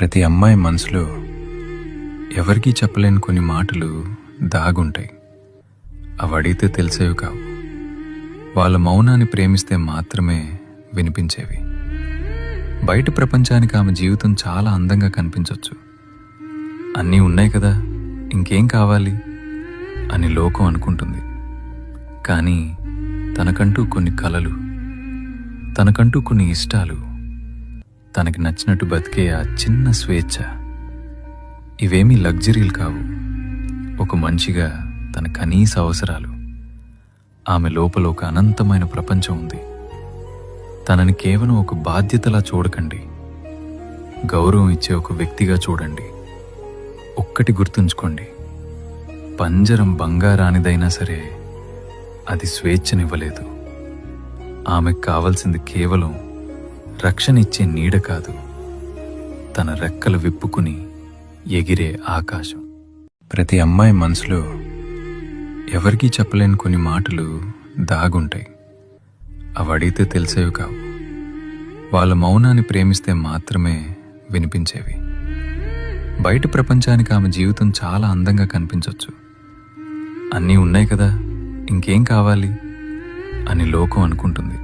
ప్రతి అమ్మాయి మనసులో ఎవరికీ చెప్పలేని కొన్ని మాటలు దాగుంటాయి. అవి అడిగితే తెలిసేవి కావు. వాళ్ళ మౌనాన్ని ప్రేమిస్తే మాత్రమే వినిపించేవి. బయట ప్రపంచానికి ఆమె జీవితం చాలా అందంగా కనిపించవచ్చు. అన్నీ ఉన్నాయి కదా, ఇంకేం కావాలి అని లోకం అనుకుంటుంది. కానీ తనకంటూ కొన్ని కలలు, తనకంటూ కొన్ని ఇష్టాలు, తనకి నచ్చినట్టు బతికే ఆ చిన్న స్వేచ్ఛ, ఇవేమీ లగ్జరీలు కావు. ఒక మనిషిగా తన కనీస అవసరాలు. ఆమె లోపల ఒక అనంతమైన ప్రపంచం ఉంది. తనని కేవలం ఒక బాధ్యతలా చూడకండి, గౌరవం ఇచ్చే ఒక వ్యక్తిగా చూడండి. ఒక్కటి గుర్తుంచుకోండి, పంజరం బంగారానిదైనా సరే అది స్వేచ్ఛనివ్వలేదు. ఆమెకు కావలసింది కేవలం రక్షణ ఇచ్చే నీడ కాదు, తన రెక్కలు విప్పుకుని ఎగిరే ఆకాశం. ప్రతి అమ్మాయి మనసులో ఎవరికీ చెప్పలేని కొన్ని మాటలు దాగుంటాయి. అవి అడిగితే తెలిసేవి కావు. వాళ్ళ మౌనాన్ని ప్రేమిస్తే మాత్రమే వినిపించేవి. బయట ప్రపంచానికి ఆమె జీవితం చాలా అందంగా కనిపించవచ్చు. అన్నీ ఉన్నాయి కదా, ఇంకేం కావాలి అని లోకం అనుకుంటుంది.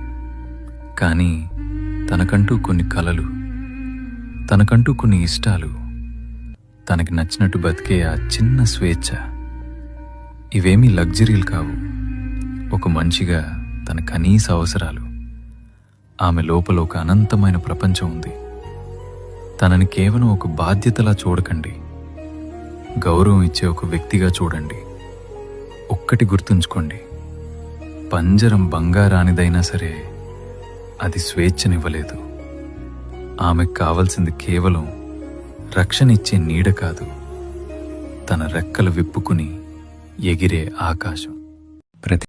కానీ తనకంటూ కొన్ని కలలు, తనకంటూ కొన్ని ఇష్టాలు, తనకి నచ్చినట్టు బతికే ఆ చిన్న స్వేచ్ఛ, ఇవేమీ లగ్జరీలు కావు. ఒక మనిషిగా తన కనీస అవసరాలు. ఆమె లోపల ఒక అనంతమైన ప్రపంచం ఉంది. తనని కేవలం ఒక బాధ్యతలా చూడకండి, గౌరవం ఇచ్చే ఒక వ్యక్తిగా చూడండి. ఒక్కటి గుర్తుంచుకోండి, పంజరం బంగారానిదైనా సరే అది స్వేచ్ఛనివ్వలేదు. ఆమెకు కావలసింది కేవలం రక్షణ ఇచ్చే నీడ కాదు, తన రెక్కలు విప్పుకుని ఎగిరే ఆకాశం. ప్రతి